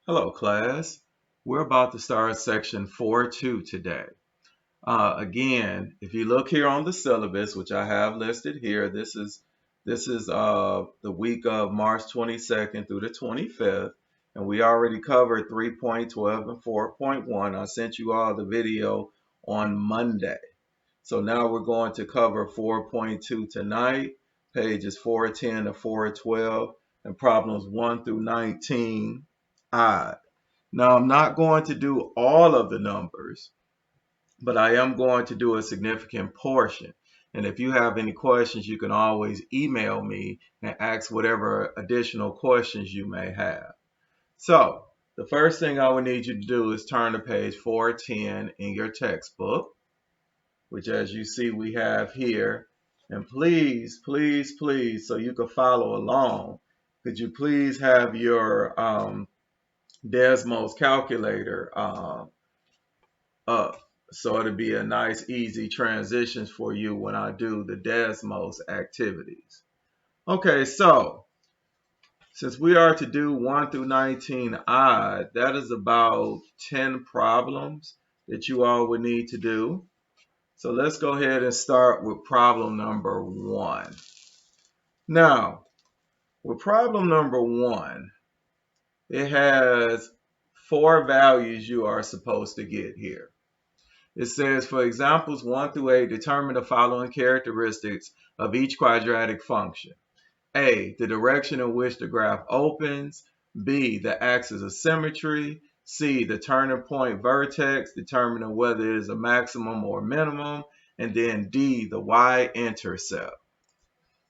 Hello, class. We're about to start section 4.2 today. Again, if you look here on the syllabus, which I have listed here, this is the week of March 22nd through the 25th, and we already covered 3.12 and 4.1. I sent you all the video on Monday. So now we're going to cover 4.2 tonight, pages 410 to 412, and problems 1 through 19 odd. Now, I'm not going to do all of the numbers, but I am going to do a significant portion. And if you have any questions, you can always email me and ask whatever additional questions you may have. So, the first thing I would need you to do is turn to page 410 in your textbook, which as you see we have here. And please, please, please, so you can follow along, could you please have your Desmos calculator up, so it'll be a nice easy transitions for you when I do the Desmos activities. Okay, so since we are to do 1 through 19 odd, that is about 10 problems that you all would need to do. So let's go ahead and start with problem number 1. Now, with problem number 1, it has 4 values you are supposed to get here. It says, for examples 1 through 8, determine the following characteristics of each quadratic function. A, the direction in which the graph opens. B, the axis of symmetry. C, the turning point vertex, determining whether it is a maximum or minimum. And then D, the y-intercept.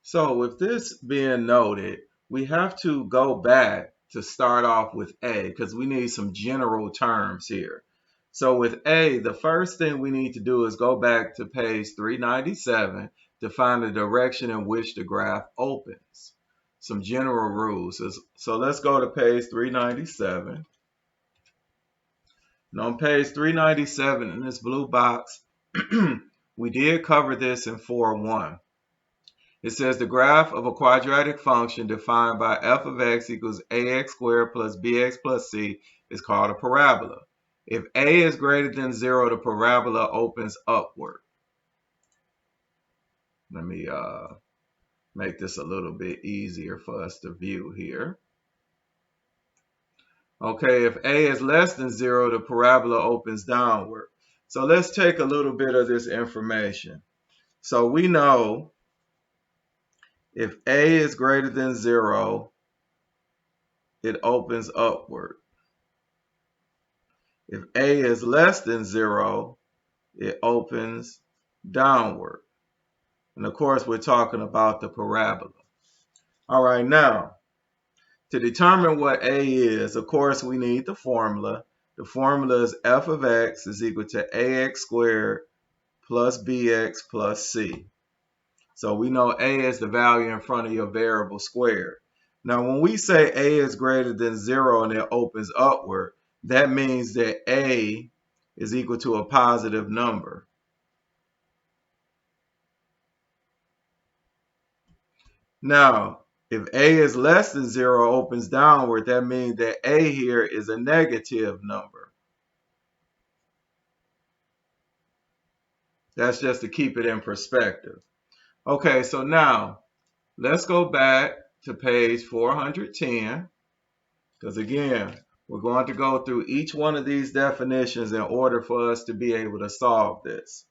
So with this being noted, we have to go back to start off with A because we need some general terms here. So with A, the first thing we need to do is go back to page 397 to find the direction in which the graph opens. Some general rules. So let's go to page 397. And on page 397 in this blue box, we did cover this in 4.1. It says the graph of a quadratic function defined by f of x equals ax squared plus bx plus c is called a parabola. If a is greater than 0, the parabola opens upward. Let me make this a little bit easier for us to view here. Okay, if a is less than 0, the parabola opens downward. So let's take a little bit of this information. So we know if a is greater than 0, it opens upward. If a is less than 0, it opens downward. And of course, we're talking about the parabola. All right, now, to determine what a is, of course, we need the formula. The formula is f of x is equal to ax squared plus bx plus c. So we know a is the value in front of your variable squared. Now, when we say a is greater than 0 and it opens upward, that means that a is equal to a positive number. Now, if a is less than 0 opens downward, that means that a here is a negative number. That's just to keep it in perspective. Okay, so now let's go back to page 410, because again, we're going to go through each one of these definitions in order for us to be able to solve this.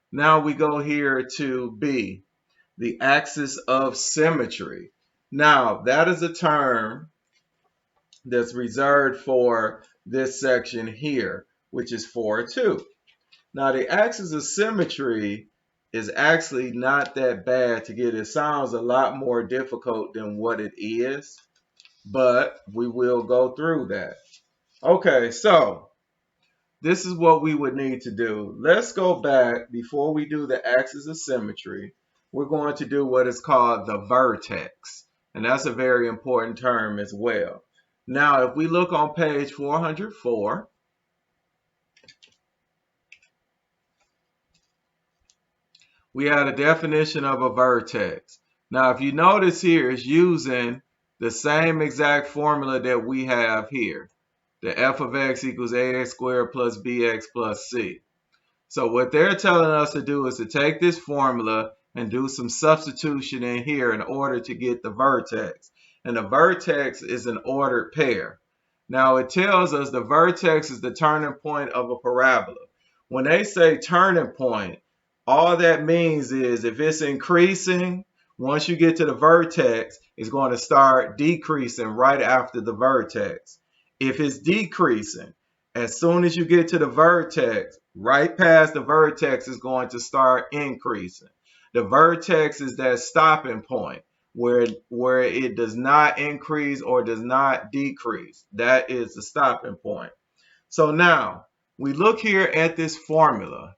Now we go here to B, the axis of symmetry. Now, that is a term that's reserved for this section here, which is 4.2. Now, the axis of symmetry is actually not that bad to get. It sounds a lot more difficult than what it is, but we will go through that. Okay, so this is what we would need to do. Let's go back before we do the axis of symmetry. We're going to do what is called the vertex, and that's a very important term as well. Now, if we look on page 404, we had a definition of a vertex. Now, if you notice here, it's using the same exact formula that we have here. the f of x equals ax squared plus bx plus c. So what they're telling us to do is to take this formula and do some substitution in here in order to get the vertex. And the vertex is an ordered pair. Now it tells us the vertex is the turning point of a parabola. When they say turning point, all that means is if it's increasing, once you get to the vertex, it's going to start decreasing right after the vertex. If it's decreasing, as soon as you get to the vertex, right past the vertex is going to start increasing. The vertex is that stopping point where it does not increase or does not decrease. That is the stopping point. So now we look here at this formula.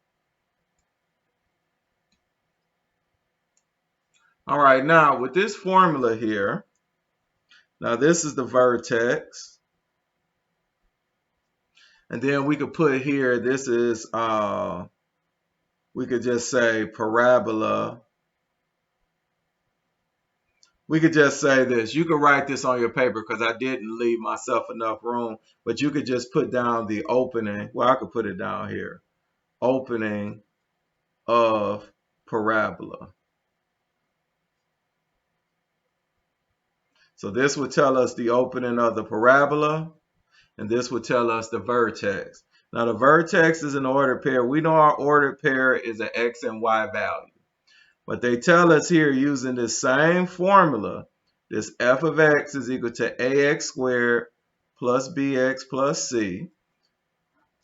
All right, now with this formula here, now this is the vertex. And then we could put here, this is, we could just say parabola. We could just say this. You could write this on your paper because I didn't leave myself enough room, but you could just put down the opening. Well, I could put it down here. Opening of parabola. So this would tell us the opening of the parabola, and this would tell us the vertex. Now the vertex is an ordered pair. We know our ordered pair is an x and y value. But they tell us here using the same formula, this f of x is equal to ax squared plus bx plus c.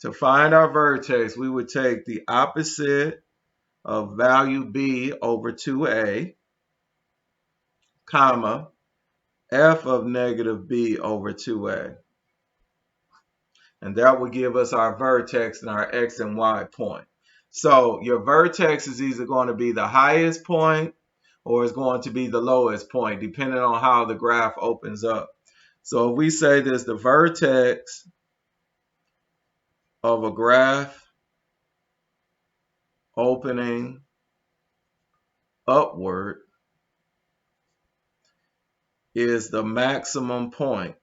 To find our vertex, we would take the opposite of value b over 2a, comma, f of negative b over 2a. And that would give us our vertex and our x and y point. So your vertex is either going to be the highest point or it's going to be the lowest point, depending on how the graph opens up. So if we say this, the vertex of a graph opening upward is the maximum point.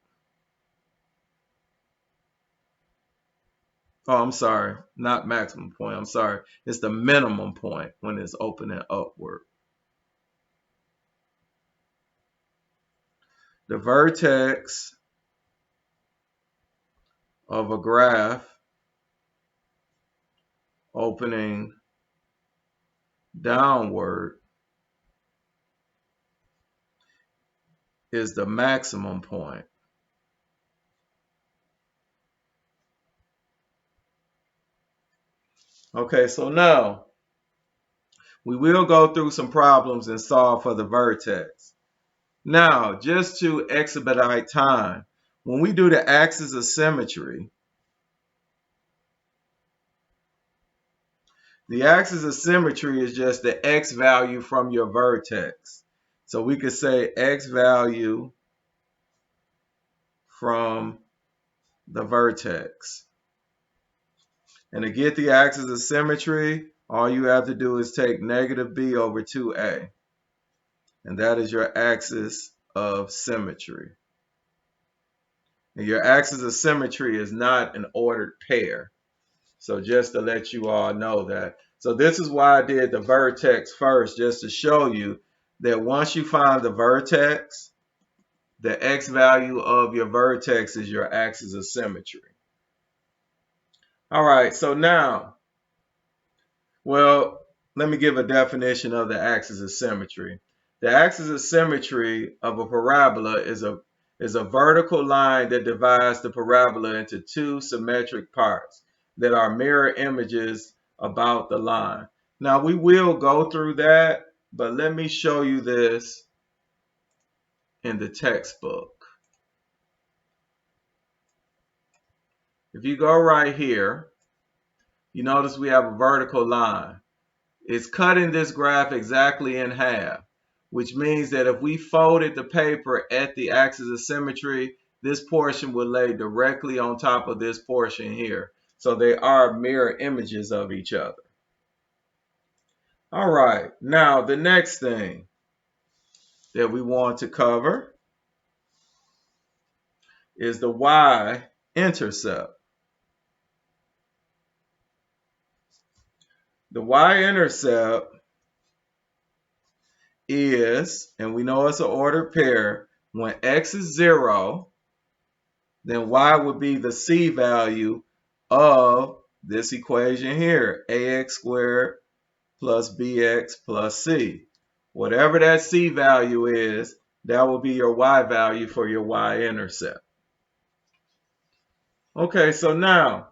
Oh, I'm sorry, not maximum point. I'm sorry. It's the minimum point when it's opening upward. The vertex of a graph opening downward is the maximum point. Okay, so now we will go through some problems and solve for the vertex. Now, just to expedite time, when we do the axis of symmetry, the axis of symmetry is just the x value from your vertex. So we could say x value from the vertex. And to get the axis of symmetry, all you have to do is take negative b over 2a. And that is your axis of symmetry. And your axis of symmetry is not an ordered pair. So just to let you all know that. So this is why I did the vertex first, just to show you that once you find the vertex, the x value of your vertex is your axis of symmetry. All right, so now, well, let me give a definition of the axis of symmetry. The axis of symmetry of a parabola is a vertical line that divides the parabola into two symmetric parts that are mirror images about the line. Now we will go through that, but let me show you this in the textbook. If you go right here, you notice we have a vertical line. It's cutting this graph exactly in half, which means that if we folded the paper at the axis of symmetry, this portion would lay directly on top of this portion here. So they are mirror images of each other. All right, now the next thing that we want to cover is the y y-intercept. The y-intercept is, and we know it's an ordered pair, when x is 0, then y would be the c value of this equation here, ax squared plus bx plus c. Whatever that c value is, that will be your y value for your y-intercept. Okay, so now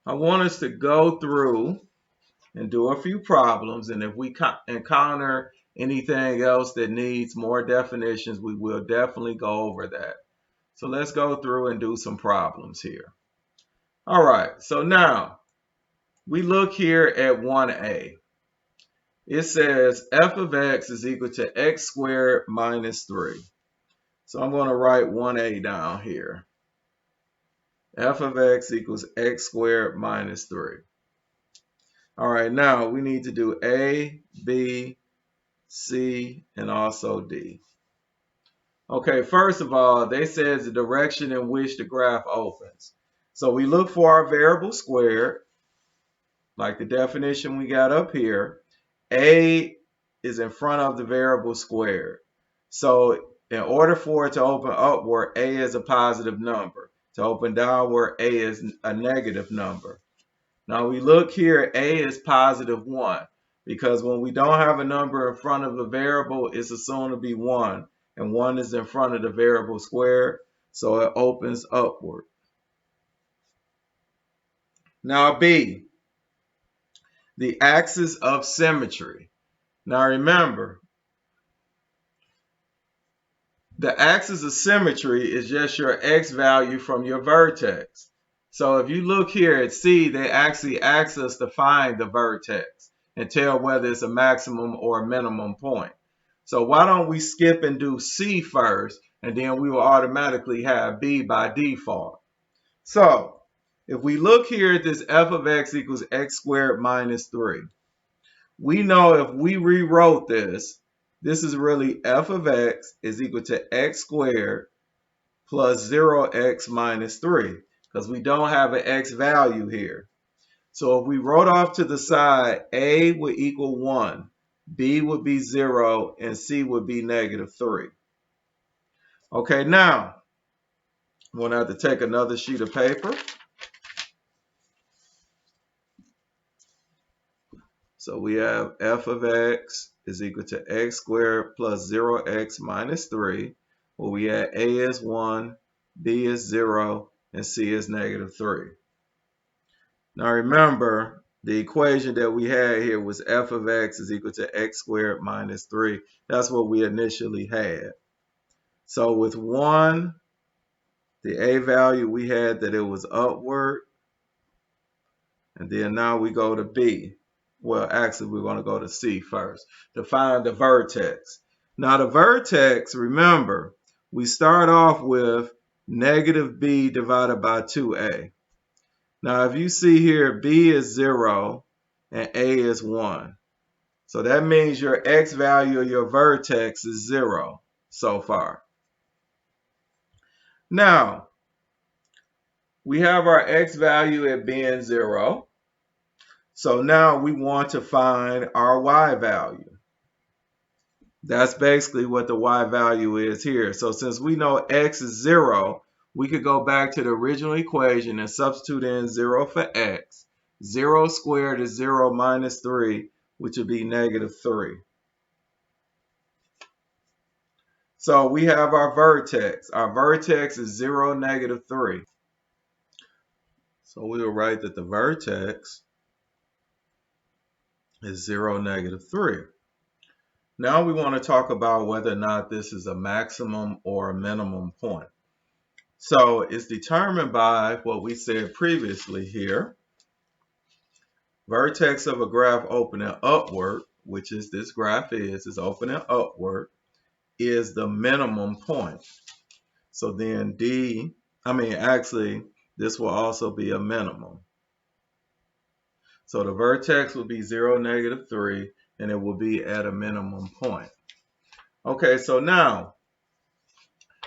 I want us to go through and do a few problems, and if we encounter anything else that needs more definitions, we will definitely go over that. So let's go through and do some problems here. All right, so now we look here at 1a. It says f of x is equal to x squared minus 3. So I'm going to write 1a down here. F of x equals x squared minus 3. All right, now we need to do A, B, C, and also D. Okay, first of all, they says the direction in which the graph opens. So we look for our variable squared, like the definition we got up here. A is in front of the variable squared. So in order for it to open upward, A is a positive number. To open downward, A is a negative number. Now we look here, A is positive 1, because when we don't have a number in front of a variable, it's assumed to be 1, and 1 is in front of the variable squared, so it opens upward. Now B, the axis of symmetry. Now remember, the axis of symmetry is just your x value from your vertex. So if you look here at C, they actually ask us to find the vertex and tell whether it's a maximum or a minimum point. So why don't we skip and do C first, and then we will automatically have B by default. So if we look here at this f of x equals x squared minus 3, we know if we rewrote this, this is really f of x is equal to x squared plus 0x minus 3, because we don't have an x value here. So if we wrote off to the side, A would equal 1, B would be 0, and C would be negative 3. Okay, now I'm going to have to take another sheet of paper. So we have f of x is equal to x squared plus 0x minus 3, where we had A is 1, B is 0, and C is negative 3. Now remember, the equation that we had here was f of x is equal to x squared minus 3. That's what we initially had. So with 1, the A value, we had that it was upward. And then now we go to B. Well, actually, we're going to go to C first to find the vertex. Now the vertex, remember, we start off with negative B divided by 2A. Now, if you see here, B is 0 and A is 1. So that means your X value of your vertex is 0 so far. Now, we have our X value at being 0. So now we want to find our Y value. That's basically what the Y value is here. So since we know X is 0, we could go back to the original equation and substitute in 0 for X. 0 squared is 0 minus 3, which would be negative 3. So we have our vertex. Our vertex is 0, negative 3. So we will write that the vertex is 0, negative 3. Now we want to talk about whether or not this is a maximum or a minimum point. So it's determined by what we said previously here. Vertex of a graph opening upward, which is this graph is opening upward, is the minimum point. So then actually, this will also be a minimum. So the vertex will be 0, negative 3, and it will be at a minimum point. Okay, so now,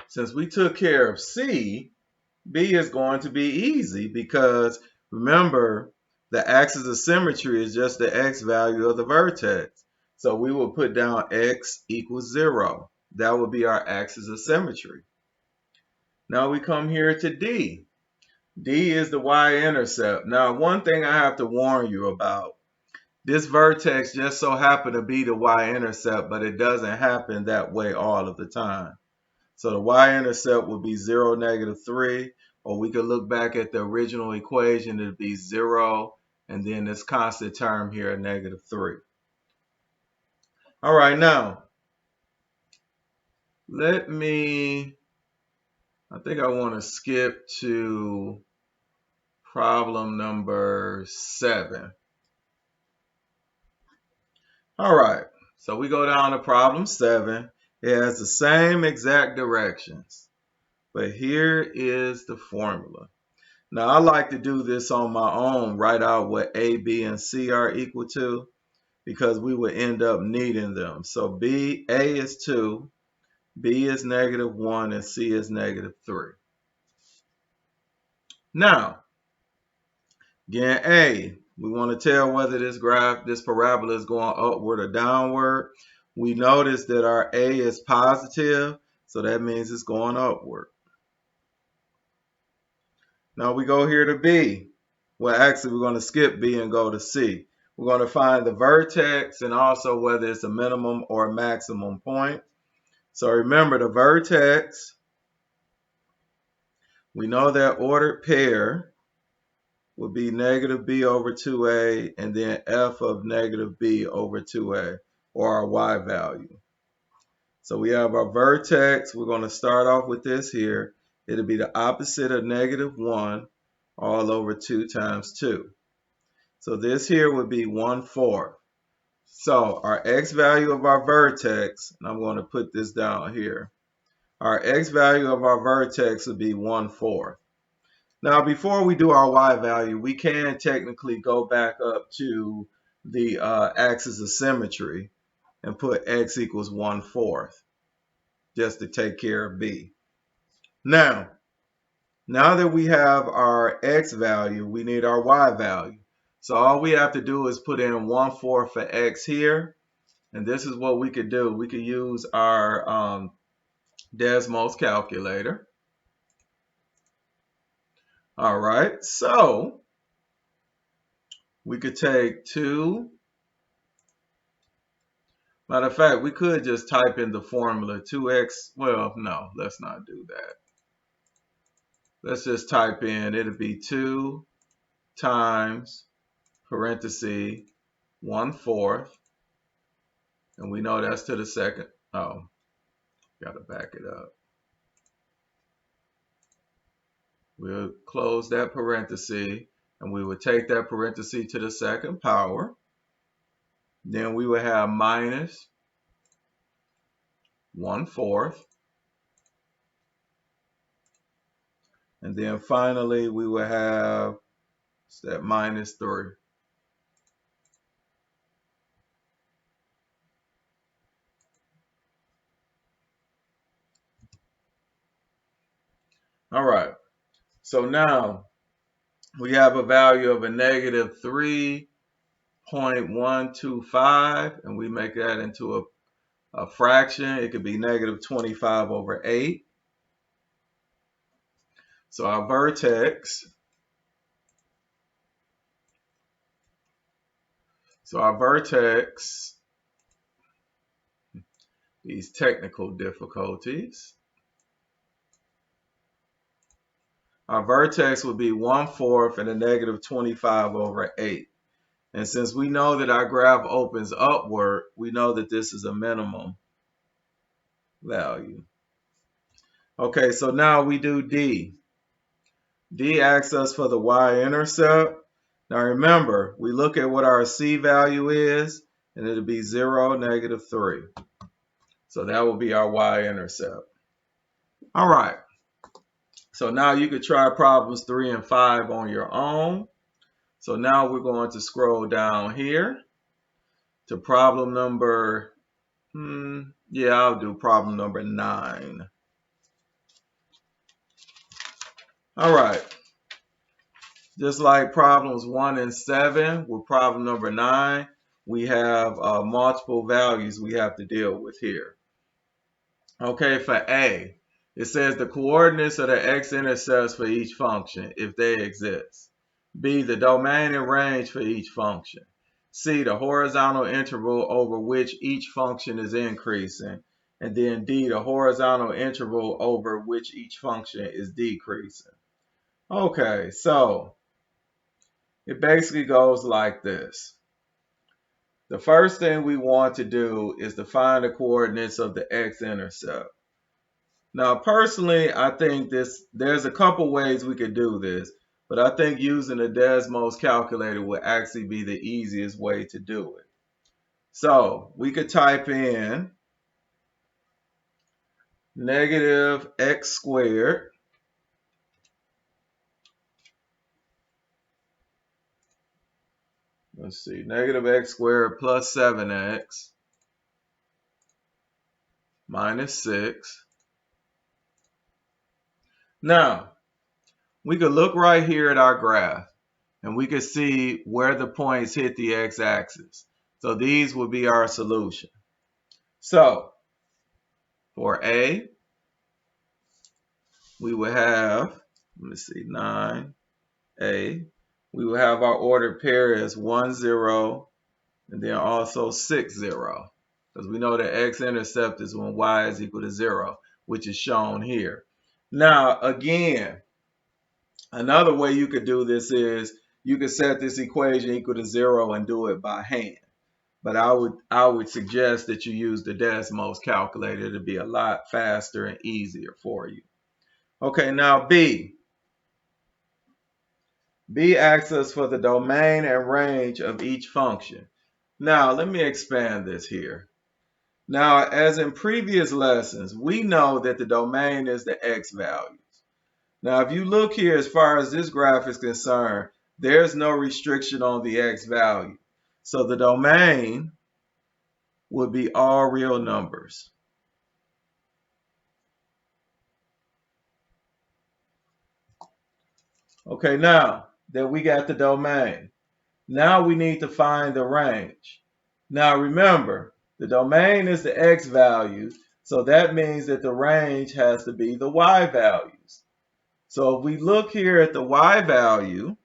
since we took care of C, B is going to be easy because remember the axis of symmetry is just the x value of the vertex. So we will put down x equals 0. That would be our axis of symmetry. Now we come here to D. D is the y-intercept. Now one thing I have to warn you about. This vertex just so happened to be the y-intercept, but it doesn't happen that way all of the time. So the y-intercept would be 0, -3, or we could look back at the original equation, it'd be 0, and then this constant term here, -3. All right, now, I think I want to skip to problem number 7. All right, so we go down to problem 7. It has the same exact directions, but here is the formula. Now, I like to do this on my own, write out what A, B, and C are equal to, because we would end up needing them. So A is 2, B is -1, and C is -3. Now, again, A, we want to tell whether this parabola is going upward or downward. We notice that our A is positive, so that means it's going upward. Now we go here to B. Well, actually, we're going to skip B and go to C. We're going to find the vertex and also whether it's a minimum or a maximum point. So remember the vertex, we know that ordered pair would be -b over 2a and then f of -b over 2a, or our y value. So we have our vertex. We're going to start off with this here. It'll be the opposite of -1 all over 2 times 2. So this here would be 1/4. So our x value of our vertex, and I'm going to put this down here. Our x value of our vertex would be 1/4. Now before we do our y value, we can technically go back up to the axis of symmetry and put x equals 1/4 just to take care of B. Now that we have our x value, we need our y value. So all we have to do is put in 1/4 for x here. And this is what we could do. We could use our Desmos calculator. All right, so we could take 2. Matter of fact, we could just type in the formula 2x. Well, no, let's not do that. Let's just type in, it'll be 2 times parenthesis 1/4. And we know that's to the second. Oh, got to back it up. We'll close that parenthesis, and we would take that parenthesis to the second power. Then we would have minus 1/4. And then finally, we would have that -3. All right, so now we have a value of a -3.125, and we make that into a fraction. It could be -25 over 8. So our vertex, these technical difficulties, our vertex would be 1/4 and a -25 over 8. And since we know that our graph opens upward, we know that this is a minimum value. Okay, so now we do D. D asks us for the y-intercept. Now remember, we look at what our C value is, and it'll be 0, -3. So that will be our y-intercept. All right. So now you could try problems 3 and 5 on your own. So now we're going to scroll down here to problem number, I'll do problem number 9. All right. Just like problems 1 and 7, with problem number 9, we have multiple values we have to deal with here. Okay, for A, it says the coordinates of the x-intercepts for each function, if they exist. B, the domain and range for each function. C, the horizontal interval over which each function is increasing. And then D, the horizontal interval over which each function is decreasing. Okay, so it basically goes like this. The first thing we want to do is to find the coordinates of the x-intercept. Now, personally, I think there's a couple ways we could do this, but I think using the Desmos calculator would actually be the easiest way to do it. So we could type in negative x squared let's see, negative x squared plus 7x minus 6. Now, we could look right here at our graph, and we could see where the points hit the x-axis. So these would be our solution. So for A, we would have, let me see, 9A. We would have our ordered pair as 1, 0, and then also 6, 0. Because we know the x-intercept is when y is equal to 0, which is shown here. Now, again, another way you could do this is you could set this equation equal to 0 and do it by hand. But I would suggest that you use the Desmos calculator to be a lot faster and easier for you. Okay, now B. B asks us for the domain and range of each function. Now, let me expand this here. Now, as in previous lessons, we know that the domain is the x values. Now, if you look here, as far as this graph is concerned, there's no restriction on the x value. So the domain would be all real numbers. Okay, now that we got the domain, now we need to find the range. Now remember, the domain is the x values, so that means that the range has to be the y values. So if we look here at the y value,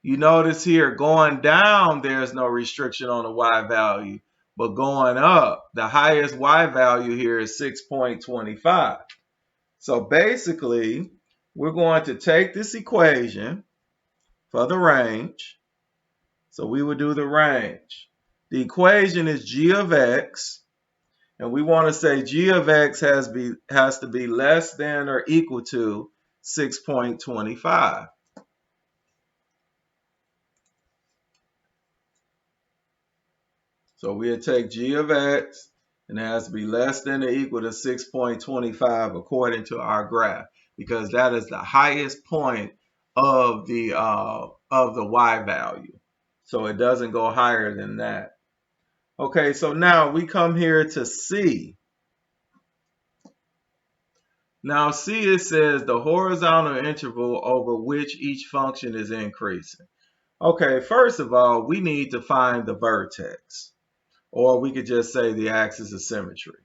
you notice here going down, there's no restriction on the y value, but going up, the highest y value here is 6.25. So basically, we're going to take this equation for the range. So we would do the range. The equation is g of x, and we want to say g of x has to be less than or equal to 6.25. So we'll take g of x, and it has to be less than or equal to 6.25 according to our graph, because that is the highest point of the y value. So it doesn't go higher than that. Okay, so now we come here to C. Now C, it says the horizontal interval over which each function is increasing. Okay, first of all, we need to find the vertex, or we could just say the axis of symmetry.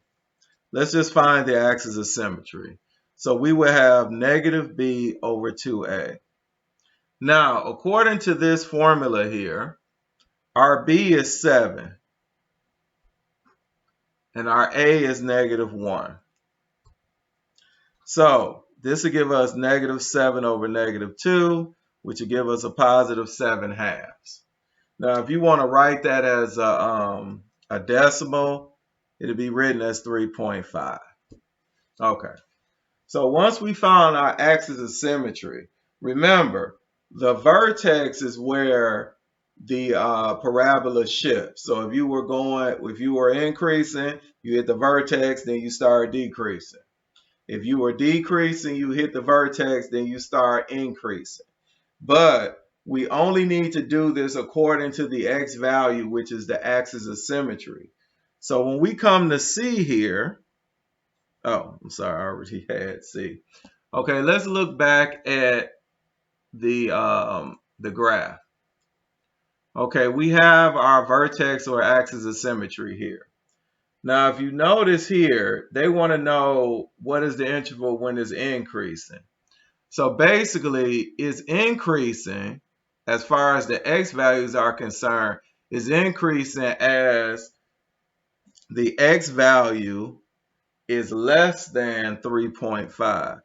Let's just find the axis of symmetry. So we would have negative b over 2a. Now, according to this formula here, our b is 7, and our a is negative 1. So this will give us negative 7 over negative 2, which will give us a positive 7/2. Now, if you want to write that as a decimal, it'll be written as 3.5. Okay. So once we found our axis of symmetry, remember, the vertex is where the parabola shifts. So if you were increasing, you hit the vertex, then you start decreasing. If you were decreasing, you hit the vertex, then you start increasing. But we only need to do this according to the x value, which is the axis of symmetry. So when we come to C here, oh, I'm sorry, I already had C. Okay, let's look back at the graph. Okay, we have our vertex or axis of symmetry here. Now, if you notice here, they want to know what is the interval when it's increasing. So basically, it's increasing as far as the x values are concerned, is increasing as the x value is less than 3.5.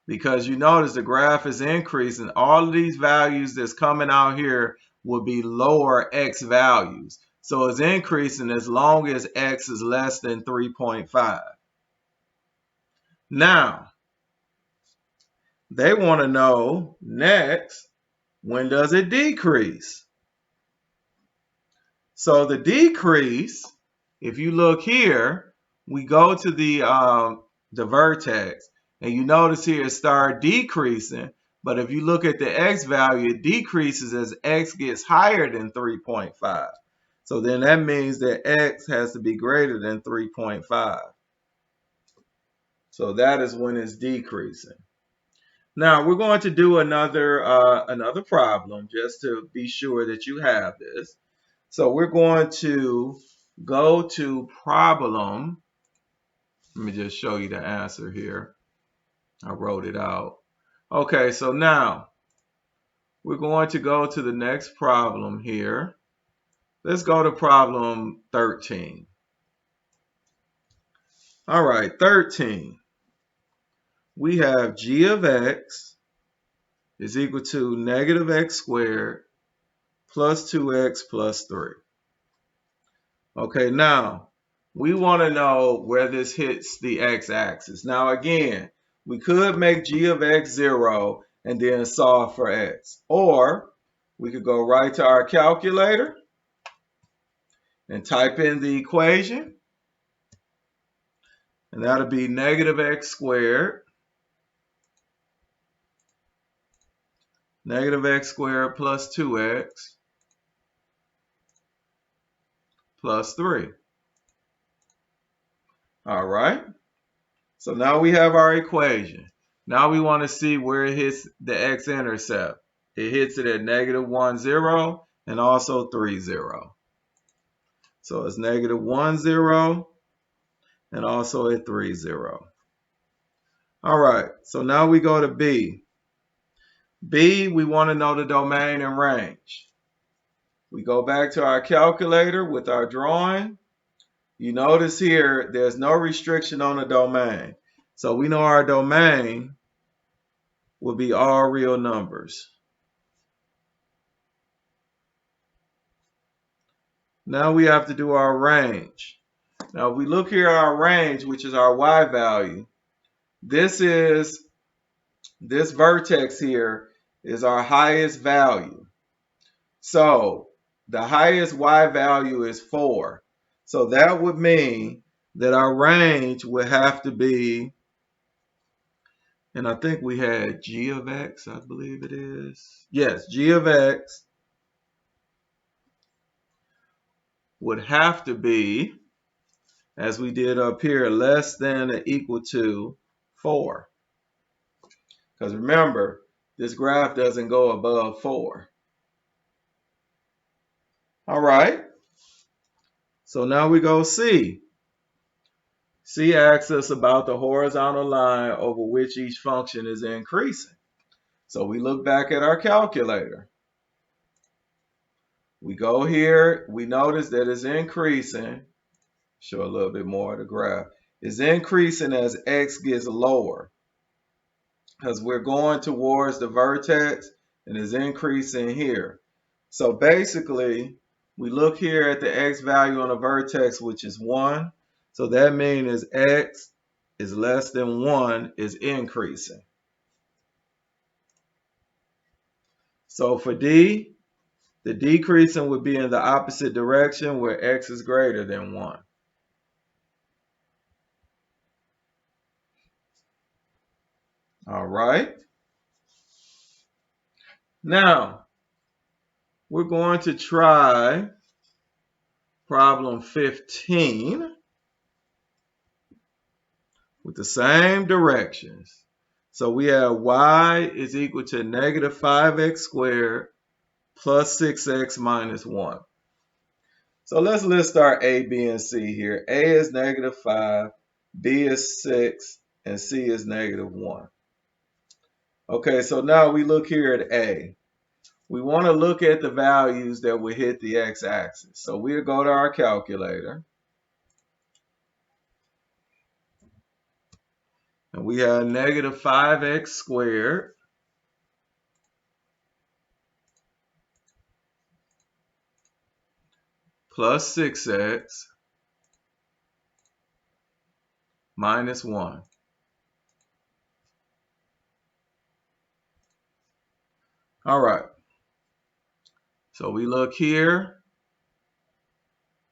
Because you notice the graph is increasing. All of these values that's coming out here will be lower x values. So it's increasing as long as x is less than 3.5. Now, they want to know next, when does it decrease? So the decrease, if you look here, we go to the vertex, and you notice here it started decreasing. But if you look at the x value, it decreases as x gets higher than 3.5. So then that means that x has to be greater than 3.5. So that is when it's decreasing. Now we're going to do another problem just to be sure that you have this. So we're going to go to problem. Let me just show you the answer here. I wrote it out. Okay, so now we're going to go to the next problem here. Let's go to problem 13. All right, 13. We have g of x is equal to negative x squared plus 2x plus 3. Okay, now we want to know where this hits the x-axis. Now again, we could make g of x 0 and then solve for x. Or we could go right to our calculator and type in the equation. And that'll be negative x squared. Negative x squared plus 2x plus 3. All right. So now we have our equation. Now we want to see where it hits the x-intercept. It hits it at negative 1, 0 and also 3, 0. So it's negative 1, 0 and also at 3, 0. All right, so now we go to B. B, we want to know the domain and range. We go back to our calculator with our drawing. You notice here, there's no restriction on the domain. So we know our domain will be all real numbers. Now we have to do our range. Now if we look here at our range, which is our y value, this vertex here is our highest value. So the highest y value is 4. So that would mean that our range would have to be, and I think we had g of x, I believe it is. Yes, g of x would have to be, as we did up here, less than or equal to 4. Because remember, this graph doesn't go above 4. All right. So now we go C. C asks us about the horizontal line over which each function is increasing. So we look back at our calculator. We go here, we notice that it's increasing. Show a little bit more of the graph. It's increasing as x gets lower, because we're going towards the vertex and it's increasing here. So basically, we look here at the x value on the vertex, which is 1. So that means x is less than 1 is increasing. So for D, the decreasing would be in the opposite direction where x is greater than 1. All right. Now, we're going to try problem 15. with the same directions. So we have y is equal to negative 5x squared plus 6x minus 1. So let's list our A, B, and C here. A is negative 5, B is 6, and C is negative 1. Okay, so now we look here at A. We want to look at the values that will hit the x-axis. So we'll go to our calculator. And we have negative 5x squared plus 6x minus 1. All right. So we look here.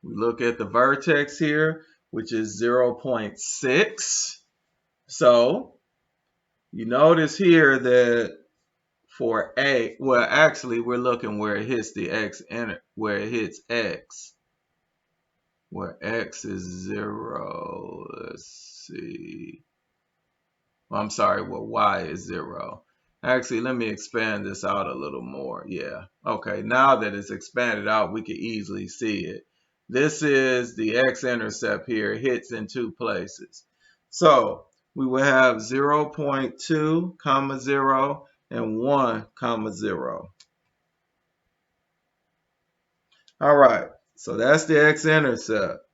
We look at the vertex here, which is 0.6. So you notice here that for A, well, actually, we're looking where it hits the x, where it hits x, where x is 0. Let's see. Well, I'm sorry, well, y is 0. Actually, let me expand this out a little more. Yeah. Okay, now that it's expanded out, we can easily see it. This is the x-intercept here. It hits in 2 places. So we will have 0.2, 0, and 1, 0. All right, so that's the x-intercept.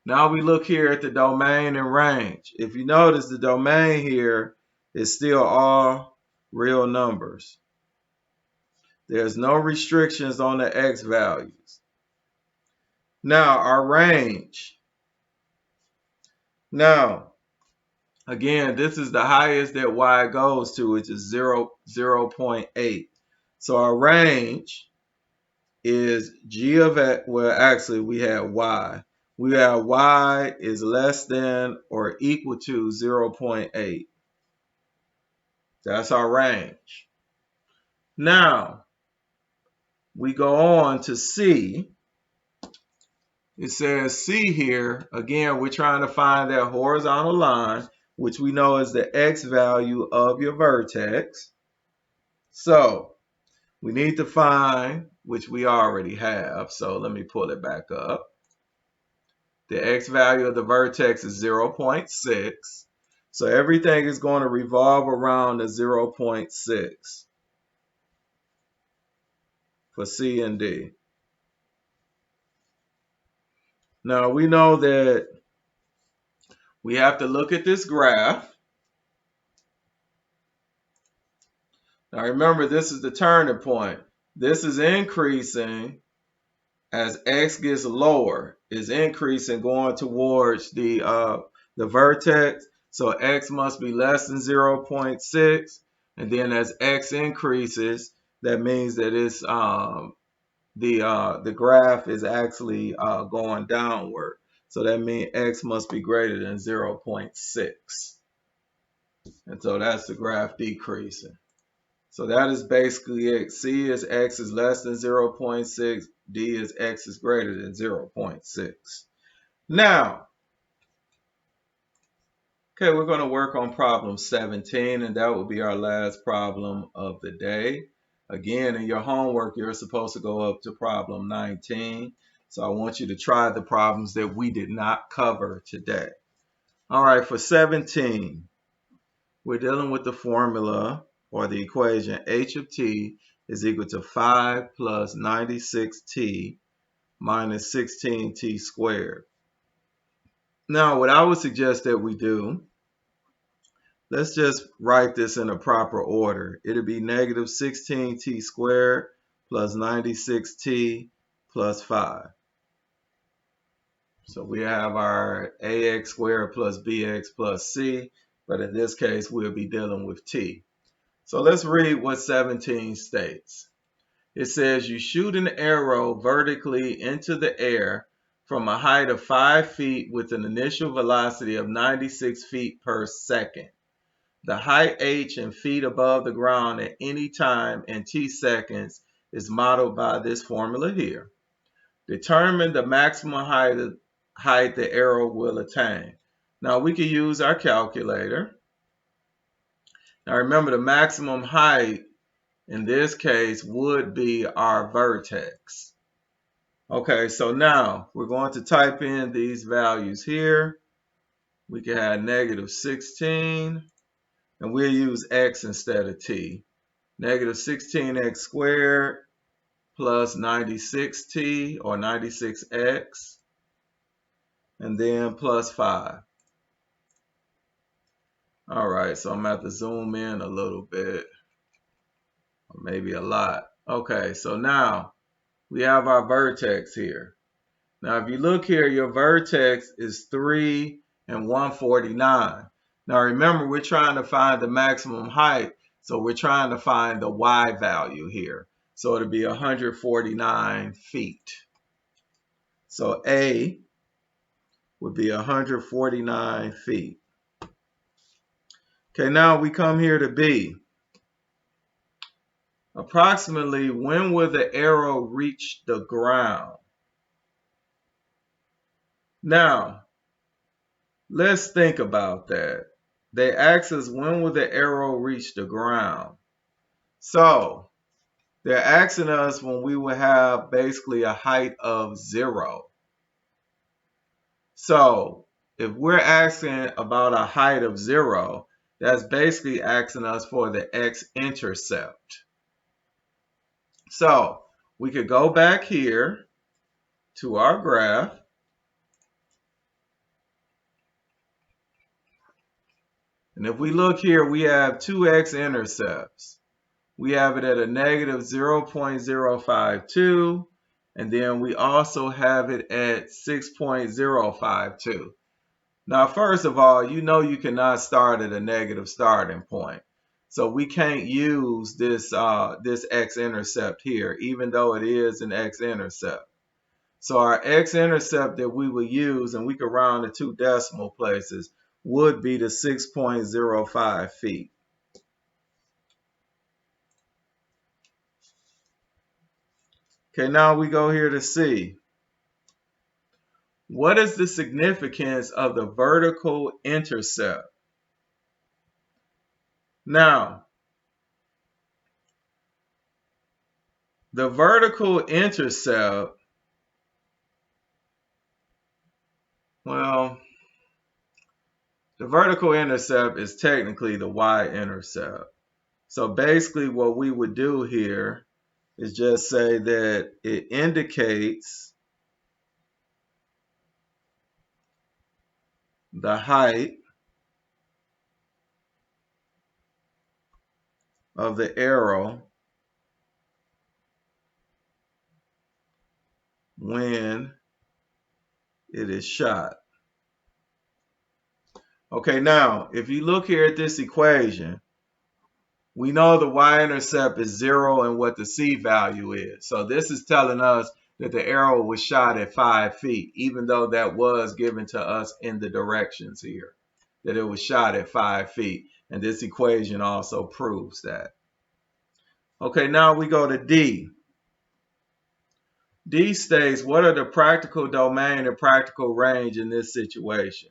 Now we look here at the domain and range. If you notice, the domain here is still all real numbers. There's no restrictions on the x values. Now our range. Now, again, this is the highest that y goes to, which is 0.8. So our range is g of x, well, actually we have y. We have y is less than or equal to 0.8. That's our range. Now, we go on to C. It says C here. Again, we're trying to find that horizontal line, which we know is the x value of your vertex. So, we need to find, which we already have. So, let me pull it back up. The x value of the vertex is 0.6. So, everything is going to revolve around the 0.6 for C and D. Now, we know that we have to look at this graph. Now, remember, this is the turning point. This is increasing as x gets lower. It's increasing going towards the vertex. So x must be less than 0.6. And then as x increases, that means that it's the graph is actually going downward. So that means x must be greater than 0.6. And so that's the graph decreasing. So that is basically it. C is x is less than 0.6. D is x is greater than 0.6. Now, okay, we're going to work on problem 17, and that will be our last problem of the day. Again, in your homework, you're supposed to go up to problem 19. So I want you to try the problems that we did not cover today. All right, for 17, we're dealing with the formula or the equation h of t is equal to 5 plus 96t minus 16t squared. Now, what I would suggest that we do, let's just write this in a proper order. It'll be negative 16t squared plus 96t plus 5. So we have our ax squared plus bx plus c, but in this case, we'll be dealing with t. So let's read what 17 states. It says you shoot an arrow vertically into the air from a height of 5 feet with an initial velocity of 96 feet per second. The height h in feet above the ground at any time in t seconds is modeled by this formula here. Determine the maximum height the arrow will attain. Now we can use our calculator. Now remember, the maximum height in this case would be our vertex. Okay, so now we're going to type in these values here. We can have negative 16, and we'll use x instead of t. Negative 16x squared plus 96t, or 96x, and then plus 5. All right, so I'm going to have to zoom in a little bit, or maybe a lot. Okay, so now we have our vertex here. Now, if you look here, your vertex is 3 and 149. Now, remember, we're trying to find the maximum height, so we're trying to find the y value here. So it'll be 149 feet. So A would be 149 feet. Okay, now we come here to B. Approximately when will the arrow reach the ground? Now, let's think about that. They ask us when will the arrow reach the ground? So, they're asking us when we will have basically a height of 0. So, if we're asking about a height of 0, that's basically asking us for the x-intercept. So, we could go back here to our graph. And if we look here, we have two x-intercepts. We have it at a negative 0.052, and then we also have it at 6.052. Now, first of all, you know you cannot start at a negative starting point. So we can't use this x-intercept here, even though it is an x-intercept. So our x-intercept that we will use, and we could round to 2 decimal places, would be the 6.05 feet. Okay, now we go here to C. What is the significance of the vertical intercept? Now, the vertical intercept, well, the vertical intercept is technically the y-intercept. So basically what we would do here is just say that it indicates the height of the arrow when it is shot. Okay, now if you look here at this equation, we know the y-intercept is 0 and what the c value is. So this is telling us that the arrow was shot at 5 feet, even though that was given to us in the directions here, that it was shot at 5 feet. And this equation also proves that. Okay, now we go to D. D states, what are the practical domain and practical range in this situation?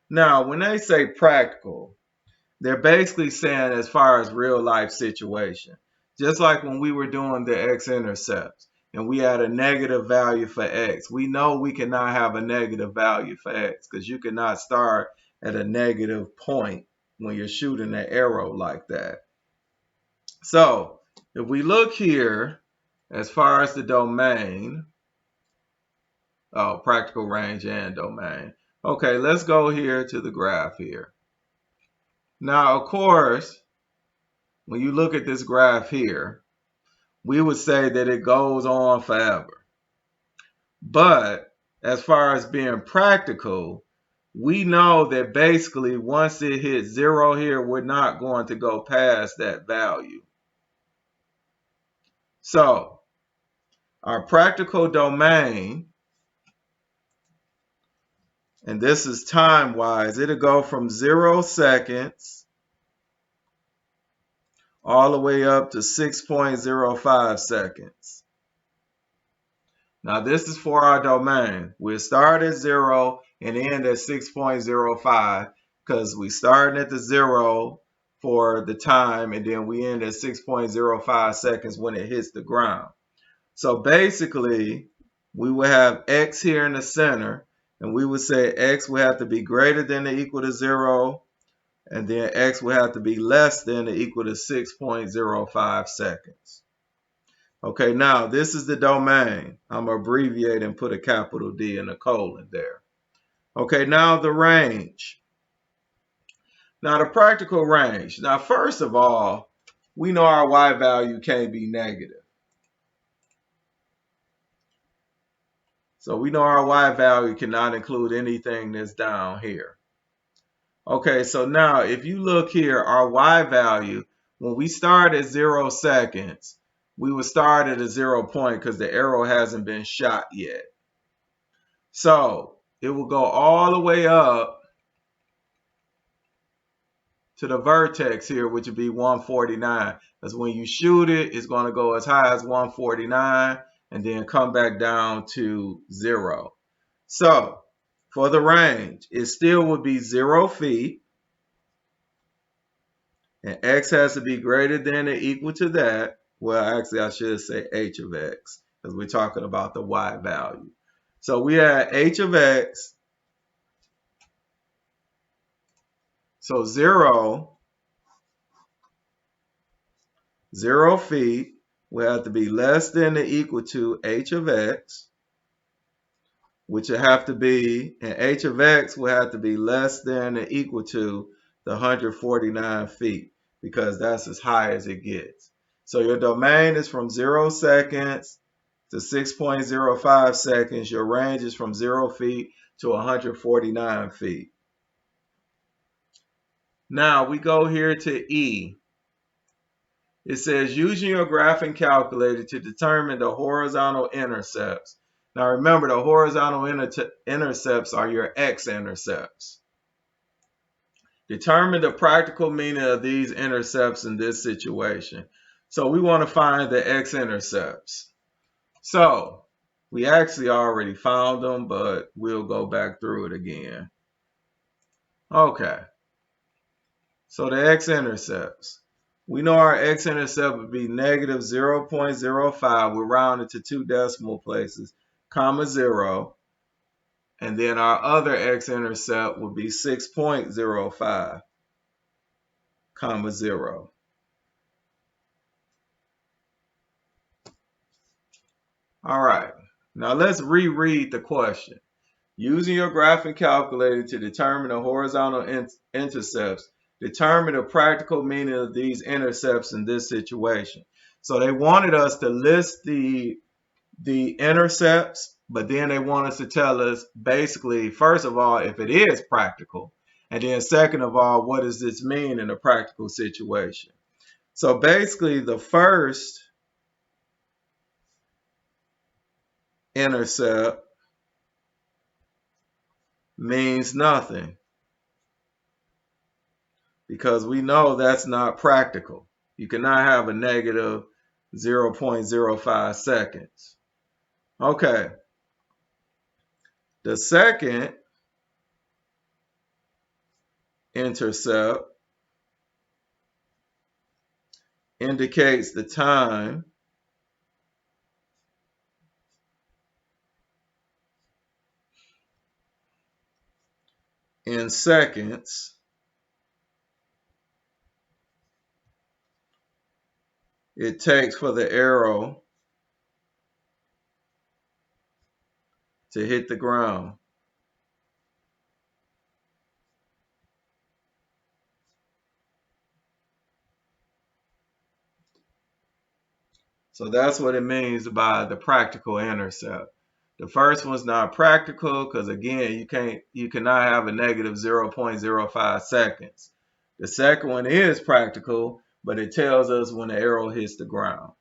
Now, when they say practical, they're basically saying as far as real life situation. Just like when we were doing the x-intercepts and we had a negative value for x. We know we cannot have a negative value for x because you cannot start at a negative point when you're shooting an arrow like that. So, if we look here, as far as the domain, practical range and domain. Okay, let's go here to the graph here. Now, of course, when you look at this graph here, we would say that it goes on forever. But as far as being practical, we know that basically once it hits 0 here, we're not going to go past that value. So, our practical domain, and this is time-wise, it'll go from 0 seconds all the way up to 6.05 seconds. Now, this is for our domain. We'll start at 0, and end at 6.05 because we started at the 0 for the time and then we end at 6.05 seconds when it hits the ground. So basically, we would have x here in the center, and we would say x would have to be greater than or equal to 0, and then x would have to be less than or equal to 6.05 seconds. Okay, now this is the domain. I'm going to abbreviate and put a capital D and a colon there. Okay, now the range. Now the practical range. Now first of all, we know our y value can't be negative. So we know our y value cannot include anything that's down here. Okay, so now if you look here, our y value, when we start at 0 seconds, we would start at a 0 point because the arrow hasn't been shot yet. So it will go all the way up to the vertex here, which would be 149. Because when you shoot it, it's going to go as high as 149 and then come back down to 0. So for the range, it still would be 0 feet. And x has to be greater than or equal to that. Well, actually, I should say h of x, because we're talking about the y value. So we had h of x. So 0 feet will have to be less than or equal to h of x, which will have to be, and h of x will have to be less than or equal to the 149 feet, because that's as high as it gets. So your domain is from 0 seconds to 6.05 seconds. Your range is from 0 feet to 149 feet. Now we go here to E. It says using your graphing calculator to determine the horizontal intercepts. Now remember, the horizontal intercepts are your x-intercepts. Determine the practical meaning of these intercepts in this situation. So we want to find the x-intercepts. So we actually already found them, but we'll go back through it again. Okay. So the x-intercepts. We know our x-intercept would be negative 0.05. We'll round it to 2 decimal places, comma 0. And then our other x-intercept would be 6.05, comma 0. All right. Now let's reread the question. Using your graphing calculator to determine the horizontal intercepts, determine the practical meaning of these intercepts in this situation. So they wanted us to list the intercepts, but then they want us to tell us basically, first of all, if it is practical, and then second of all, what does this mean in a practical situation? So basically, the first intercept means nothing, because we know that's not practical. You cannot have a negative 0.05 seconds. Okay. The second intercept indicates the time in seconds it takes for the arrow to hit the ground. So that's what it means by the practical intercept. The first one's not practical because again, you cannot have a negative 0.05 seconds. The second one is practical, but it tells us when the arrow hits the ground.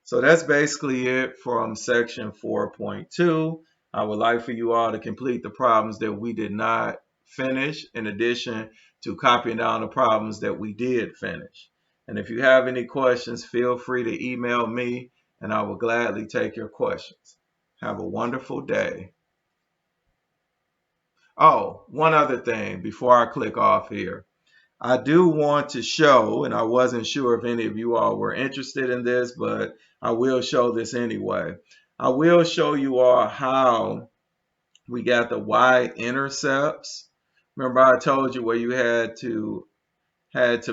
So that's basically it from section 4.2. I would like for you all to complete the problems that we did not finish, in addition to copying down the problems that we did finish. And if you have any questions, feel free to email me and I will gladly take your questions. Have a wonderful day. Oh, one other thing before I click off here. I do want to show, and I wasn't sure if any of you all were interested in this, but I will show this anyway. I will show you all how we got the y-intercepts. Remember I told you where you had to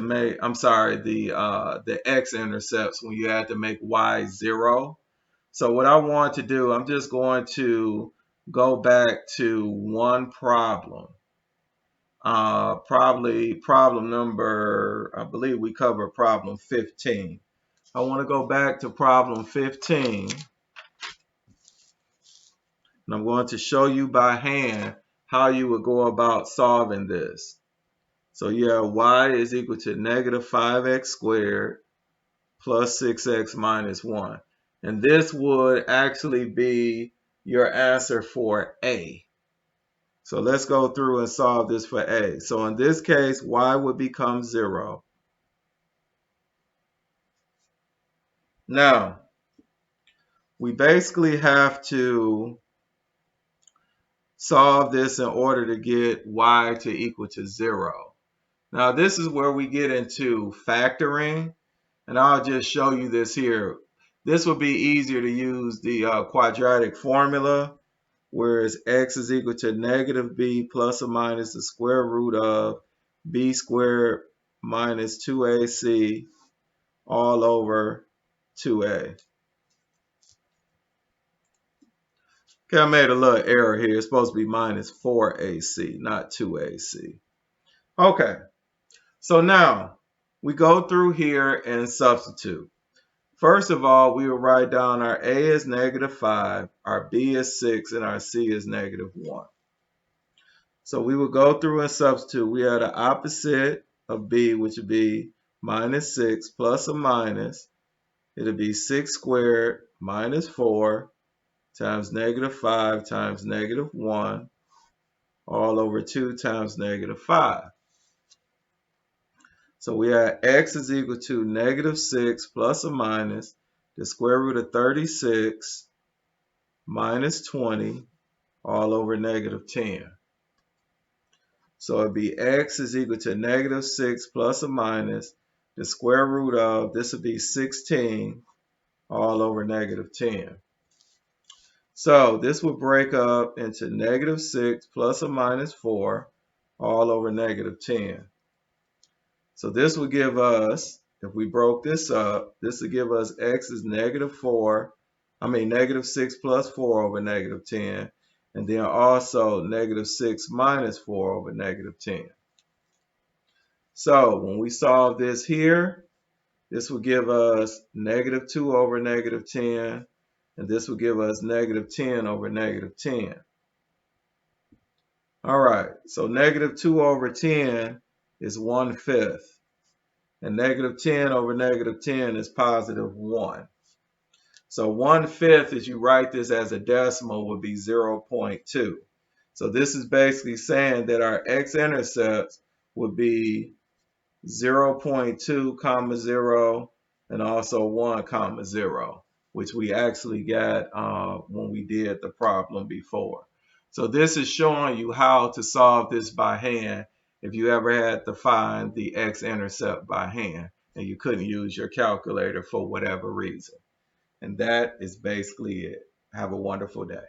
make, I'm sorry, the x-intercepts when you had to make y 0. So what I want to do, I'm just going to go back to one problem. Probably problem number, I believe we covered problem 15. I want to go back to problem 15, and I'm going to show you by hand how you would go about solving this. So you have y is equal to negative 5x squared plus 6x minus 1. And this would actually be your answer for A. So let's go through and solve this for A. So in this case, y would become 0. Now, we basically have to solve this in order to get y to equal to 0. Now, this is where we get into factoring, and I'll just show you this here. This would be easier to use the quadratic formula, whereas x is equal to negative b plus or minus the square root of b squared minus 2ac all over 2a. Okay, I made a little error here. It's supposed to be minus 4ac, not 2ac. Okay, so now we go through here and substitute. First of all, we will write down our a is negative 5, our b is 6, and our c is negative 1. So we will go through and substitute. We have the opposite of b, which would be minus 6 plus or minus. It'll be 6 squared minus 4 times negative 5 times negative 1 all over 2 times negative 5. So we have x is equal to negative 6 plus or minus the square root of 36 minus 20 all over negative 10. So it'd be x is equal to negative 6 plus or minus the square root of, this would be 16 all over negative 10. So this would break up into negative 6 plus or minus 4 all over negative 10. So this would give us, if we broke this up, this would give us x is negative 6 plus 4 over negative 10, and then also negative 6 minus 4 over negative 10. So when we solve this here, this will give us negative 2 over negative 10, and this will give us negative 10 over negative 10. All right, so negative 2 over 10 is 1/5. And negative 10 over negative 10 is positive 1. So 1/5, as you write this as a decimal, would be 0.2. So this is basically saying that our x-intercepts would be 0.2, 0, and also 1, 0, which we actually got when we did the problem before. So this is showing you how to solve this by hand if you ever had to find the x-intercept by hand and you couldn't use your calculator for whatever reason. And that is basically it. Have a wonderful day.